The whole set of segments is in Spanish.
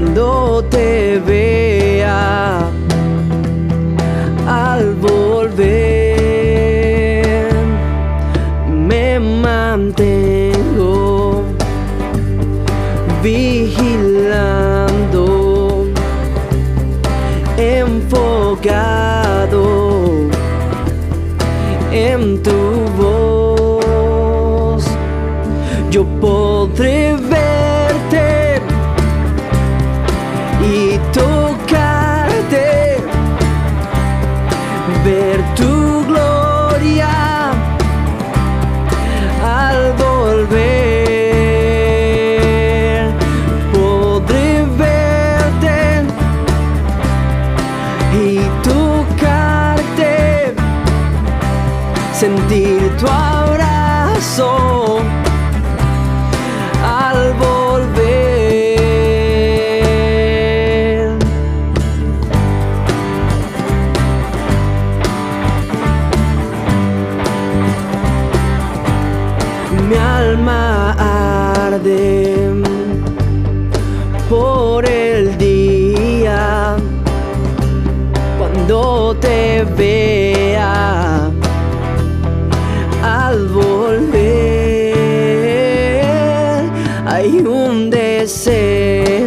cuando te vea al volver. Me mantengo vigilando, enfocado en tu voz. Yo podré verte y tocarte, ver tu gloria al volver. Podré verte y tocarte, sentir tu abrazo al volver. Mi alma arde por el día cuando te vea al volver. Hay un deseo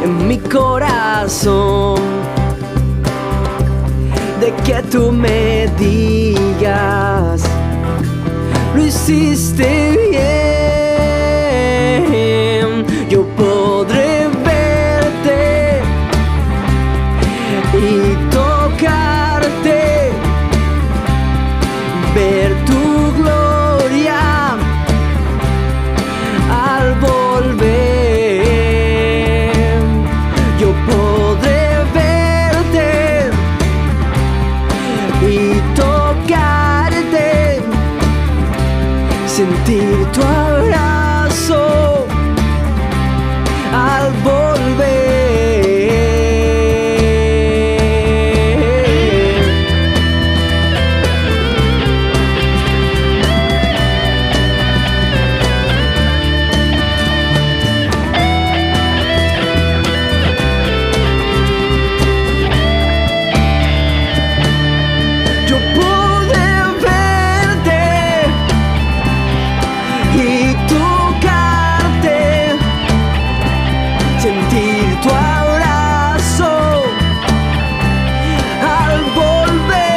en mi corazón de que tú me digas: lo hiciste bien. Yo podré verte y tocarte, ver tu gloria al volver. Yo podré verte y tocarte, sentir tu abrazo al volver. Yo pude verte y tocarte, sentir tu abrazo al volver.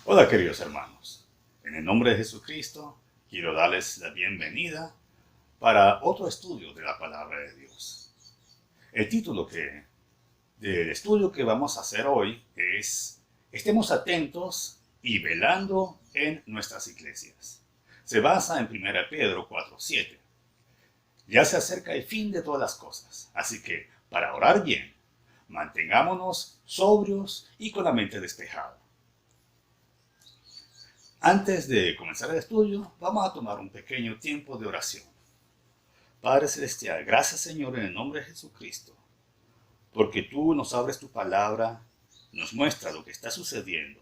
Hola queridos hermanos, en el nombre de Jesucristo quiero darles la bienvenida para otro estudio de la palabra de Dios. El título del estudio que vamos a hacer hoy es Estemos atentos y velando en nuestras iglesias. Se basa en 1 Pedro 4:7. Ya se acerca el fin de todas las cosas, así que para orar bien, mantengámonos sobrios y con la mente despejada. Antes de comenzar el estudio, vamos a tomar un pequeño tiempo de oración. Padre Celestial, gracias Señor en el nombre de Jesucristo, porque tú nos abres tu palabra, nos muestras lo que está sucediendo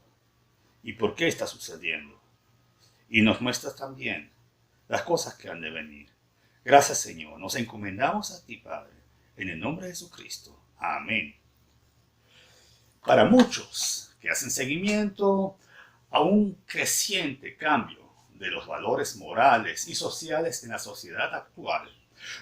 y por qué está sucediendo, y nos muestras también las cosas que han de venir. Gracias Señor, nos encomendamos a ti Padre, en el nombre de Jesucristo. Amén. Para muchos que hacen seguimiento a un creciente cambio de los valores morales y sociales en la sociedad actual,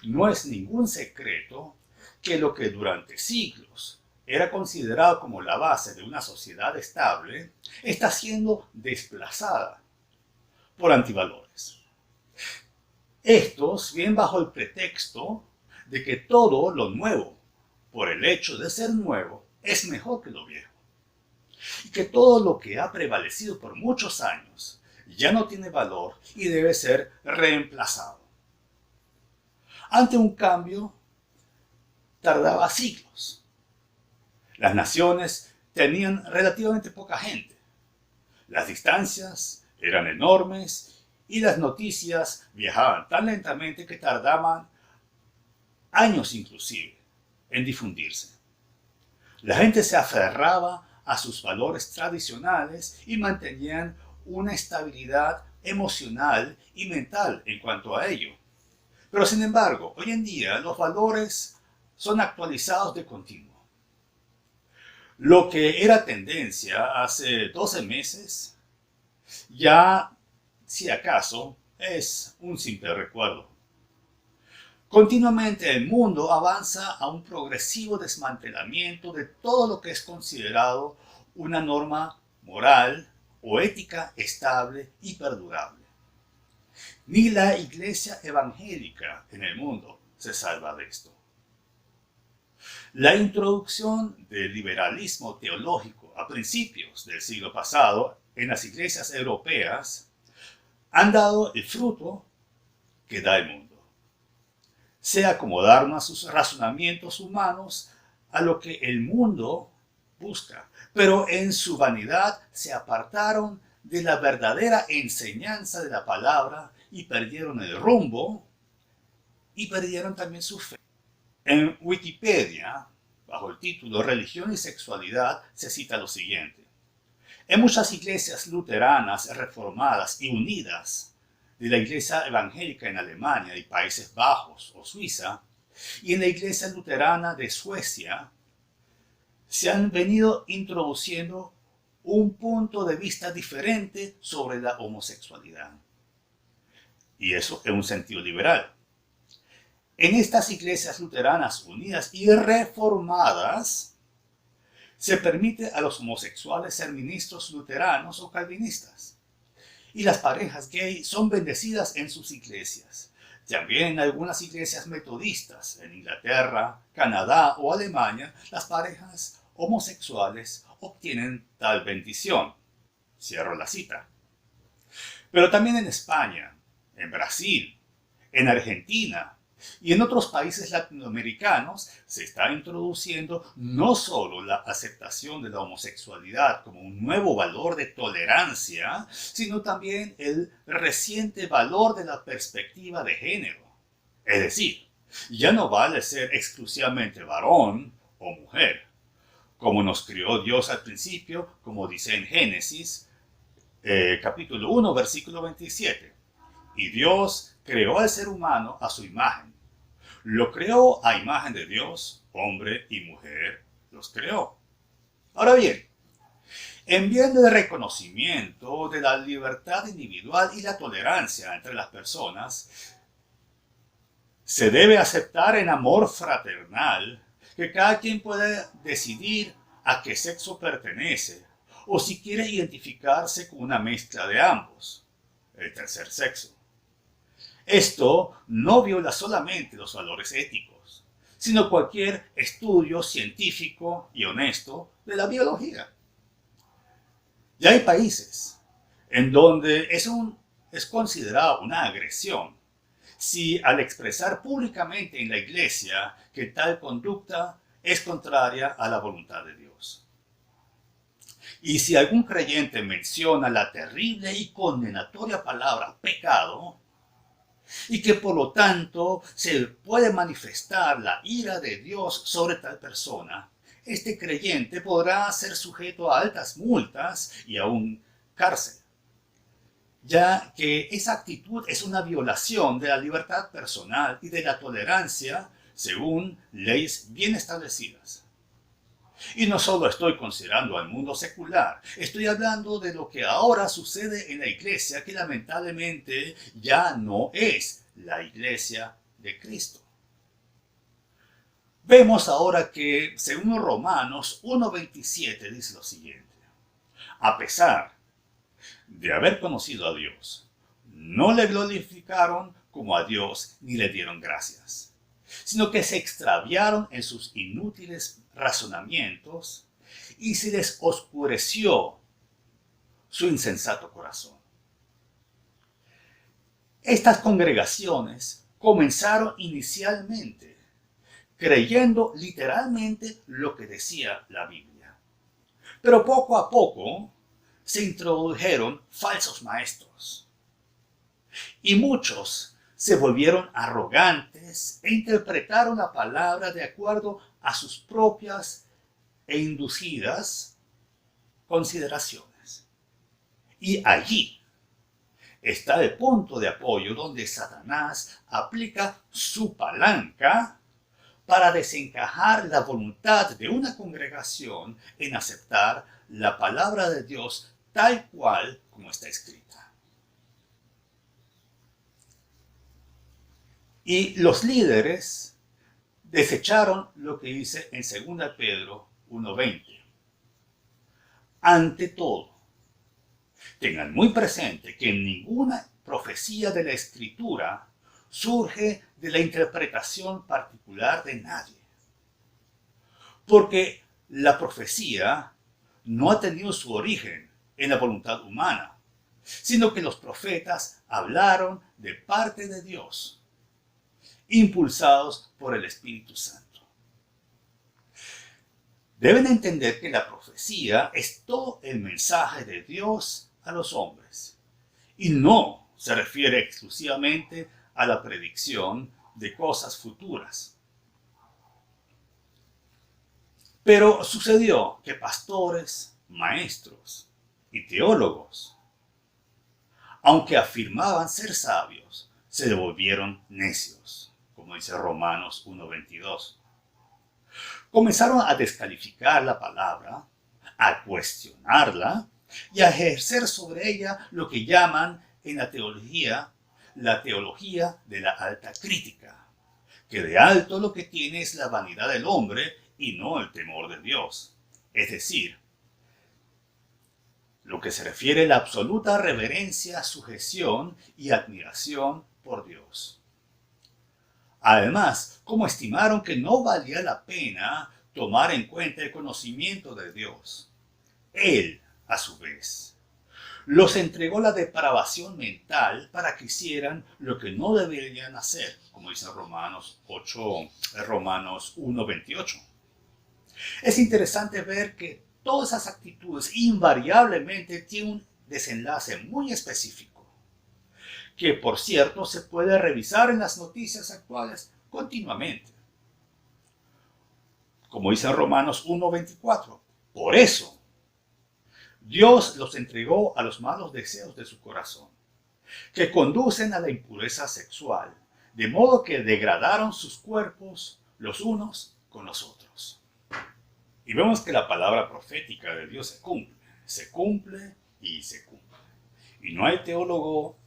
no es ningún secreto que lo que durante siglos era considerado como la base de una sociedad estable está siendo desplazada por antivalores. Estos vienen bajo el pretexto de que todo lo nuevo, por el hecho de ser nuevo, es mejor que lo viejo. Y que todo lo que ha prevalecido por muchos años ya no tiene valor y debe ser reemplazado. ante un cambio tardaba siglos. Las naciones tenían relativamente poca gente. Las distancias eran enormes y las noticias viajaban tan lentamente que tardaban años inclusive en difundirse. La gente se aferraba a sus valores tradicionales y mantenían una estabilidad emocional y mental en cuanto a ello. Pero sin embargo, hoy en día los valores son actualizados de continuo. Lo que era tendencia hace 12 meses, ya si acaso es un simple recuerdo. Continuamente el mundo avanza a un progresivo desmantelamiento de todo lo que es considerado una norma moral o ética estable y perdurable. Ni la iglesia evangélica en el mundo se salva de esto. La introducción del liberalismo teológico a principios del siglo pasado en las iglesias europeas han dado el fruto que da el mundo. Se acomodaron a sus razonamientos humanos a lo que el mundo busca, pero en su vanidad se apartaron de la verdadera enseñanza de la palabra y perdieron el rumbo y perdieron también su fe. En Wikipedia, bajo el título Religión y Sexualidad, se cita lo siguiente. En muchas iglesias luteranas, reformadas y unidas de la iglesia evangélica en Alemania y Países Bajos o Suiza, y en la iglesia luterana de Suecia, se han venido introduciendo un punto de vista diferente sobre la homosexualidad. Y eso en un sentido liberal. En estas iglesias luteranas unidas y reformadas, se permite a los homosexuales ser ministros luteranos o calvinistas. Y las parejas gay son bendecidas en sus iglesias. También en algunas iglesias metodistas, en Inglaterra, Canadá o Alemania, las parejas homosexuales obtienen tal bendición. Cierro la cita. Pero también en España, en Brasil, en Argentina y en otros países latinoamericanos se está introduciendo no solo la aceptación de la homosexualidad como un nuevo valor de tolerancia, sino también el reciente valor de la perspectiva de género. Es decir, ya no vale ser exclusivamente varón o mujer, como nos crió Dios al principio, como dice en Génesis, capítulo 1, versículo 27. Y Dios creó al ser humano a su imagen. Lo creó a imagen de Dios, hombre y mujer los creó. Ahora bien, en bien del reconocimiento de la libertad individual y la tolerancia entre las personas, se debe aceptar en amor fraternal que cada quien puede decidir a qué sexo pertenece o si quiere identificarse con una mezcla de ambos, el tercer sexo. Esto no viola solamente los valores éticos, sino cualquier estudio científico y honesto de la biología. Ya hay países en donde es considerado una agresión si al expresar públicamente en la iglesia que tal conducta es contraria a la voluntad de Dios. Y si algún creyente menciona la terrible y condenatoria palabra pecado, y que por lo tanto se puede manifestar la ira de Dios sobre tal persona, este creyente podrá ser sujeto a altas multas y aún cárcel, ya que esa actitud es una violación de la libertad personal y de la tolerancia según leyes bien establecidas. Y no solo estoy considerando al mundo secular, estoy hablando de lo que ahora sucede en la iglesia, que lamentablemente ya no es la iglesia de Cristo. Vemos ahora que, según Romanos 1:27, dice lo siguiente: a pesar de haber conocido a Dios, no le glorificaron como a Dios ni le dieron gracias, sino que se extraviaron en sus inútiles razonamientos y se les oscureció su insensato corazón. Estas congregaciones comenzaron inicialmente creyendo literalmente lo que decía la Biblia. Pero poco a poco se introdujeron falsos maestros. Y muchos se volvieron arrogantes e interpretaron la palabra de acuerdo a sus propias e inducidas consideraciones. Y allí está el punto de apoyo donde Satanás aplica su palanca para desencajar la voluntad de una congregación en aceptar la palabra de Dios tal cual como está escrita. Y los líderes desecharon lo que dice en 2 Pedro 1:20. Ante todo, tengan muy presente que ninguna profecía de la Escritura surge de la interpretación particular de nadie. Porque la profecía no ha tenido su origen en la voluntad humana, sino que los profetas hablaron de parte de Dios, impulsados por el Espíritu Santo. Deben entender que la profecía es todo el mensaje de Dios a los hombres y no se refiere exclusivamente a la predicción de cosas futuras. Pero sucedió que pastores, maestros y teólogos, aunque afirmaban ser sabios, se volvieron necios, como dice Romanos 1:22. Comenzaron a descalificar la palabra, a cuestionarla y a ejercer sobre ella lo que llaman en la teología de la alta crítica, que de alto lo que tiene es la vanidad del hombre y no el temor de Dios. Es decir, lo que se refiere a la absoluta reverencia, sujeción y admiración por Dios. Además, como estimaron que no valía la pena tomar en cuenta el conocimiento de Dios, Él, a su vez, los entregó la depravación mental para que hicieran lo que no deberían hacer, como dice Romanos 1:28. Es interesante ver que todas esas actitudes invariablemente tienen un desenlace muy específico, que por cierto se puede revisar en las noticias actuales continuamente. Como dice Romanos 1:24, por eso Dios los entregó a los malos deseos de su corazón, que conducen a la impureza sexual, de modo que degradaron sus cuerpos los unos con los otros. Y vemos que la palabra profética de Dios se cumple y se cumple. Y no hay teólogo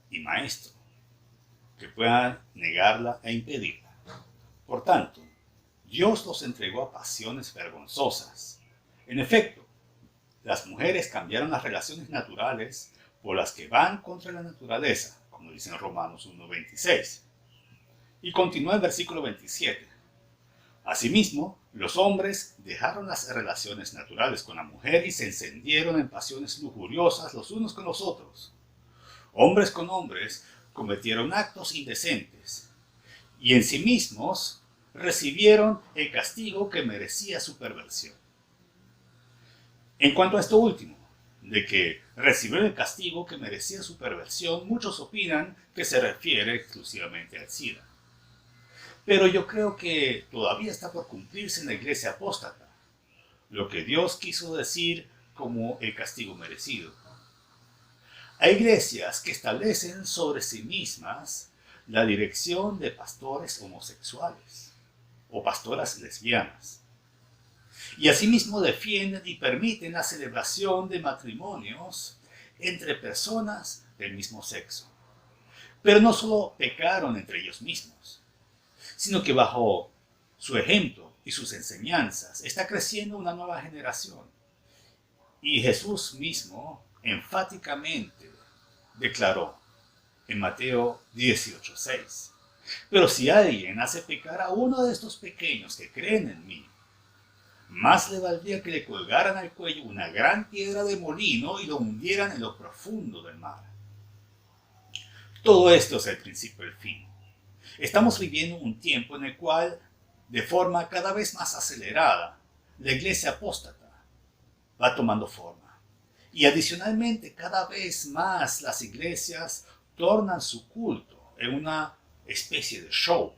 y maestro que puedan negarla e impedirla. Por tanto, Dios los entregó a pasiones vergonzosas. En efecto, las mujeres cambiaron las relaciones naturales por las que van contra la naturaleza, como dice en Romanos 1:26. Y continúa el versículo 27. Asimismo, los hombres dejaron las relaciones naturales con la mujer y se encendieron en pasiones lujuriosas los unos con los otros. Hombres con hombres cometieron actos indecentes y en sí mismos recibieron el castigo que merecía su perversión. En cuanto a esto último, de que recibieron el castigo que merecía su perversión, muchos opinan que se refiere exclusivamente al SIDA. Pero yo creo que todavía está por cumplirse en la iglesia apóstata lo que Dios quiso decir como el castigo merecido. Hay iglesias que establecen sobre sí mismas la dirección de pastores homosexuales o pastoras lesbianas. Y asimismo defienden y permiten la celebración de matrimonios entre personas del mismo sexo. Pero no solo pecaron entre ellos mismos, sino que bajo su ejemplo y sus enseñanzas está creciendo una nueva generación. Y Jesús mismo enfáticamente declaró en Mateo 18:6, pero si alguien hace pecar a uno de estos pequeños que creen en mí, más le valdría que le colgaran al cuello una gran piedra de molino y lo hundieran en lo profundo del mar. Todo esto es el principio del fin. Estamos viviendo un tiempo en el cual, de forma cada vez más acelerada, la iglesia apóstata va tomando forma. Y adicionalmente, cada vez más las iglesias tornan su culto en una especie de show,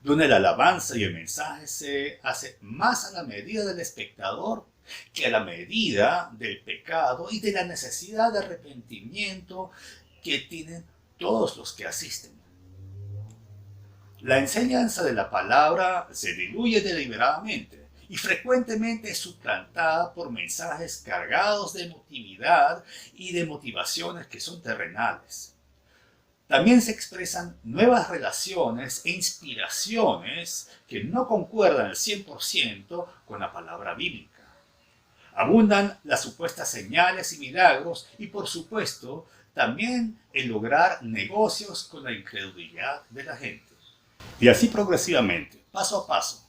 donde la alabanza y el mensaje se hace más a la medida del espectador que a la medida del pecado y de la necesidad de arrepentimiento que tienen todos los que asisten. La enseñanza de la palabra se diluye deliberadamente y frecuentemente es suplantada por mensajes cargados de emotividad y de motivaciones que son terrenales. También se expresan nuevas relaciones e inspiraciones que no concuerdan al 100% con la palabra bíblica. Abundan las supuestas señales y milagros y, por supuesto, también el lograr negocios con la incredulidad de la gente. Y así progresivamente, paso a paso,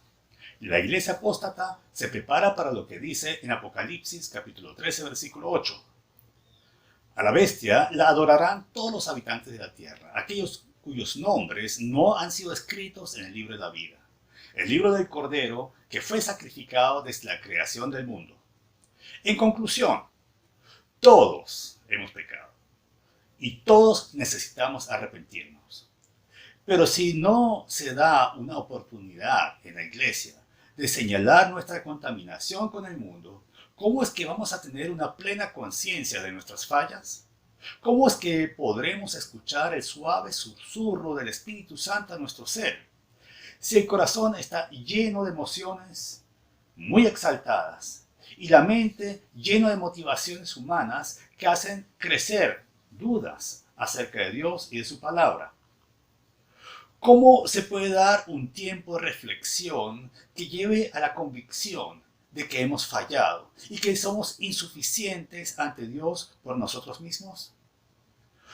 la iglesia apóstata se prepara para lo que dice en Apocalipsis capítulo 13, versículo 8. A la bestia la adorarán todos los habitantes de la tierra, aquellos cuyos nombres no han sido escritos en el libro de la vida, el libro del Cordero que fue sacrificado desde la creación del mundo. En conclusión, todos hemos pecado y todos necesitamos arrepentirnos. Pero si no se da una oportunidad en la iglesia de señalar nuestra contaminación con el mundo, ¿cómo es que vamos a tener una plena conciencia de nuestras fallas? ¿Cómo es que podremos escuchar el suave susurro del Espíritu Santo a nuestro ser? Si el corazón está lleno de emociones muy exaltadas y la mente llena de motivaciones humanas que hacen crecer dudas acerca de Dios y de su palabra. ¿Cómo se puede dar un tiempo de reflexión que lleve a la convicción de que hemos fallado y que somos insuficientes ante Dios por nosotros mismos?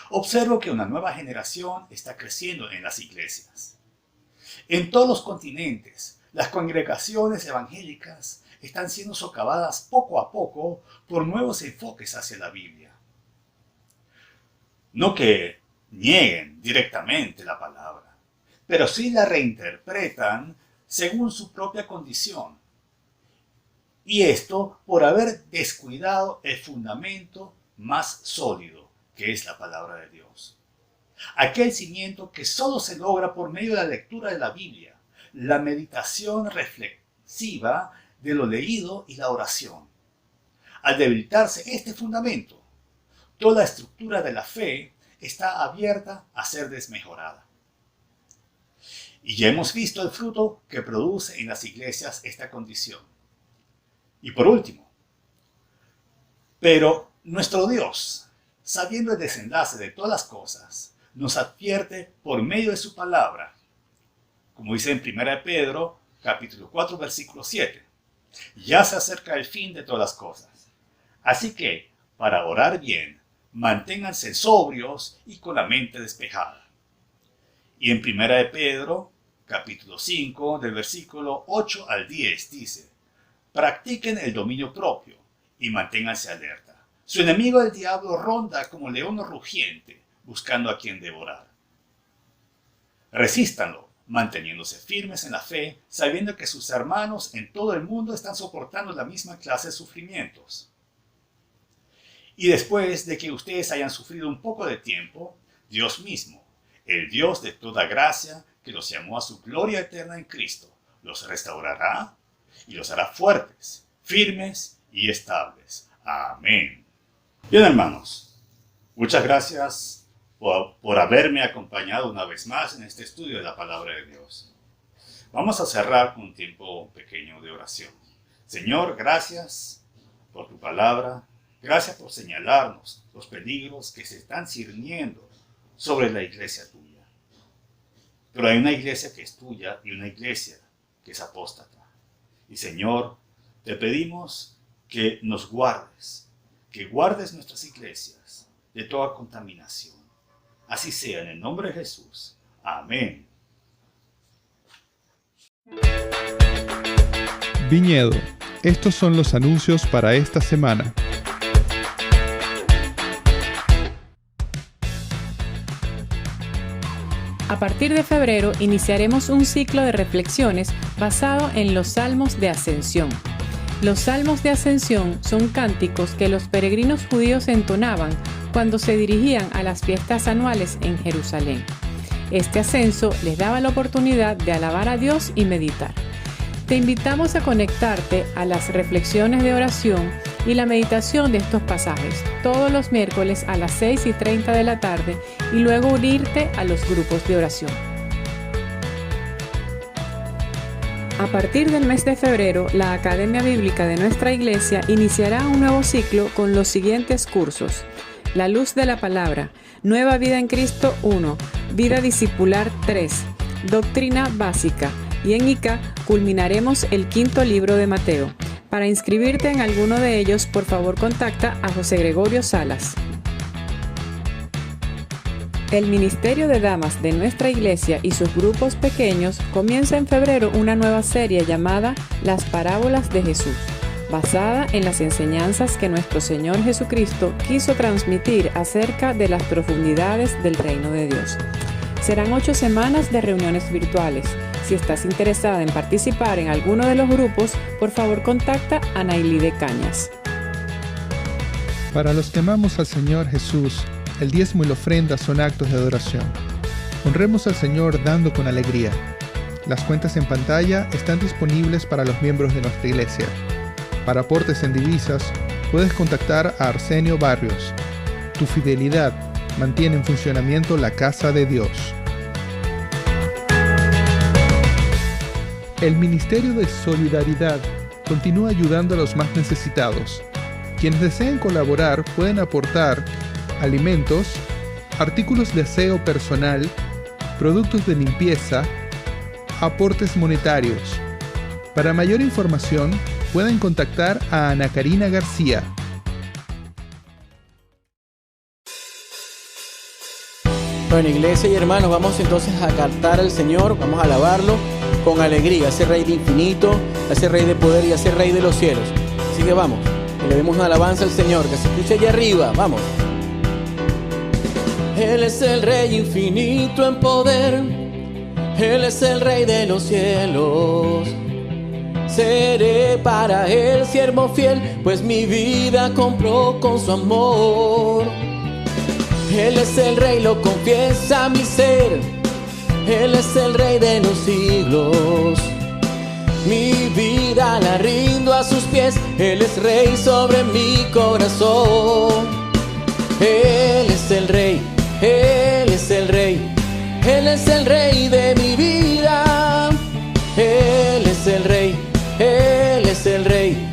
Observo que una nueva generación está creciendo en las iglesias. En todos los continentes, las congregaciones evangélicas están siendo socavadas poco a poco por nuevos enfoques hacia la Biblia. No que nieguen directamente la palabra, pero sí la reinterpretan según su propia condición. Y esto por haber descuidado el fundamento más sólido, que es la palabra de Dios. Aquel cimiento que solo se logra por medio de la lectura de la Biblia, la meditación reflexiva de lo leído y la oración. Al debilitarse este fundamento, toda la estructura de la fe está abierta a ser desmejorada. Y ya hemos visto el fruto que produce en las iglesias esta condición. Y por último, pero nuestro Dios, sabiendo el desenlace de todas las cosas, nos advierte por medio de su palabra, como dice en 1 Pedro, capítulo 4, versículo 7. Ya se acerca el fin de todas las cosas. Así que, para orar bien, manténganse sobrios y con la mente despejada. Y en 1 Pedro, capítulo 5, del versículo 8 al 10, dice: practiquen el dominio propio y manténganse alerta. Su enemigo el diablo ronda como león rugiente, buscando a quien devorar. Resístanlo, manteniéndose firmes en la fe, sabiendo que sus hermanos en todo el mundo están soportando la misma clase de sufrimientos. Y después de que ustedes hayan sufrido un poco de tiempo, Dios mismo, el Dios de toda gracia, que los llamó a su gloria eterna en Cristo, los restaurará y los hará fuertes, firmes y estables. Amén. Bien, hermanos, muchas gracias por haberme acompañado una vez más en este estudio de la palabra de Dios. Vamos a cerrar con un tiempo pequeño de oración. Señor, gracias por tu palabra. Gracias por señalarnos los peligros que se están cirniendo sobre la iglesia tuya. Pero hay una iglesia que es tuya y una iglesia que es apóstata. Y Señor, te pedimos que nos guardes, que guardes nuestras iglesias de toda contaminación. Así sea, en el nombre de Jesús. Amén. Viñedo. Estos son los anuncios para esta semana. A partir de febrero iniciaremos un ciclo de reflexiones basado en los Salmos de Ascensión. Los Salmos de Ascensión son cánticos que los peregrinos judíos entonaban cuando se dirigían a las fiestas anuales en Jerusalén. Este ascenso les daba la oportunidad de alabar a Dios y meditar. Te invitamos a conectarte a las reflexiones de oración y la meditación de estos pasajes todos los miércoles a las 6:30 de la tarde y luego unirte a los grupos de oración. A partir del mes de febrero, la Academia Bíblica de nuestra iglesia iniciará un nuevo ciclo con los siguientes cursos: La Luz de la Palabra, Nueva Vida en Cristo 1, Vida Discipular 3, Doctrina Básica, y en ICA culminaremos el 5º libro de Mateo. Para inscribirte en alguno de ellos, por favor contacta a José Gregorio Salas. El Ministerio de Damas de nuestra iglesia y sus grupos pequeños comienza en febrero una nueva serie llamada Las Parábolas de Jesús, basada en las enseñanzas que nuestro Señor Jesucristo quiso transmitir acerca de las profundidades del reino de Dios. Serán 8 semanas de reuniones virtuales. Si estás interesada en participar en alguno de los grupos, por favor contacta a Nailide Cañas. Para los que amamos al Señor Jesús, el diezmo y la ofrenda son actos de adoración. Honremos al Señor dando con alegría. Las cuentas en pantalla están disponibles para los miembros de nuestra iglesia. Para aportes en divisas, puedes contactar a Arsenio Barrios. Tu fidelidad mantiene en funcionamiento la casa de Dios. El Ministerio de Solidaridad continúa ayudando a los más necesitados. Quienes deseen colaborar pueden aportar alimentos, artículos de aseo personal, productos de limpieza, aportes monetarios. Para mayor información, pueden contactar a Ana Karina García. Bueno, iglesia y hermanos, vamos entonces a cantar al Señor, vamos a alabarlo con alegría, a ese Rey de infinito, a ese Rey de poder y a ese Rey de los cielos. Así que vamos, que le demos una alabanza al Señor, que se escuche allá arriba, vamos. Él es el Rey infinito en poder, Él es el Rey de los cielos. Seré para Él siervo fiel, pues mi vida compró con su amor. Él es el Rey, lo confiesa mi ser, Él es el Rey de los siglos. Mi vida la rindo a sus pies, Él es Rey sobre mi corazón. Él es el Rey, Él es el Rey, Él es el Rey de mi vida. Él es el Rey, Él es el Rey,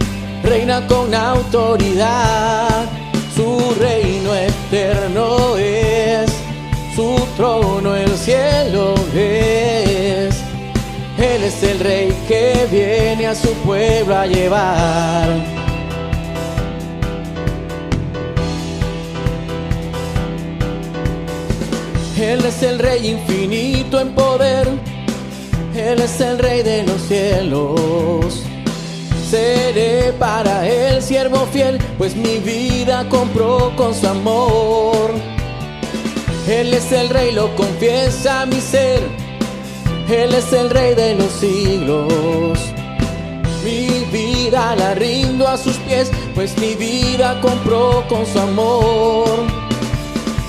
reina con autoridad. Su reino eterno es, su trono el cielo es. Él es el Rey que viene a su pueblo a llevar. Él es el Rey infinito en poder, Él es el Rey de los cielos. Seré para Él siervo fiel, pues mi vida compró con su amor. Él es el Rey, lo confiesa mi ser, Él es el Rey de los siglos. Mi vida la rindo a sus pies, pues mi vida compró con su amor.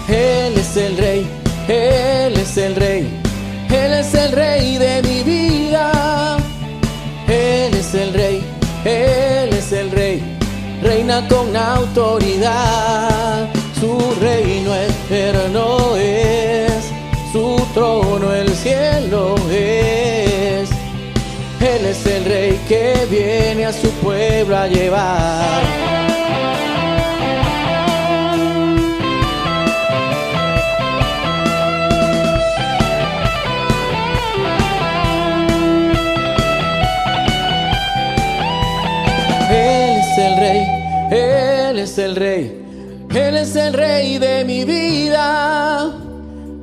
Él es el Rey, Él es el Rey, Él es el Rey de mi vida. Él es el Rey, Él es el Rey, reina con autoridad. Su reino eterno es, su trono el cielo es. Él es el Rey que viene a su pueblo a llevar. Él es el Rey, Él es el Rey, Él es el Rey de mi vida.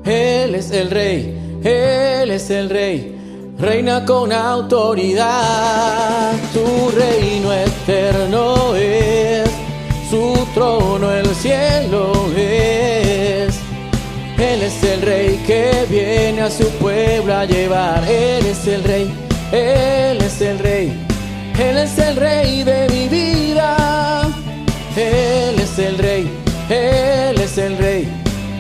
Él es el Rey, Él es el Rey, reina con autoridad. Su reino eterno es, su trono el cielo es. Él es el Rey que viene a su pueblo a llevar. Él es el Rey, Él es el Rey, Él es el Rey de mi vida. Él es el Rey, Él es el Rey,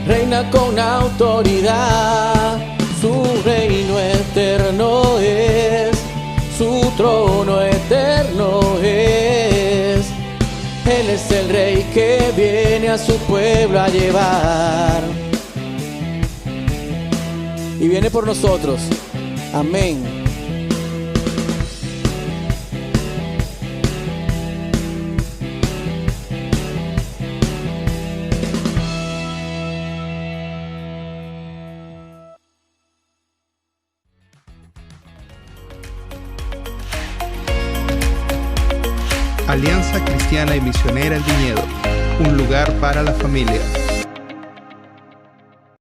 reina con autoridad. Su reino eterno es, su trono eterno es. Él es el Rey que viene a su pueblo a llevar. Y viene por nosotros. Amén. Alianza Cristiana y Misionera El Viñedo, un lugar para la familia.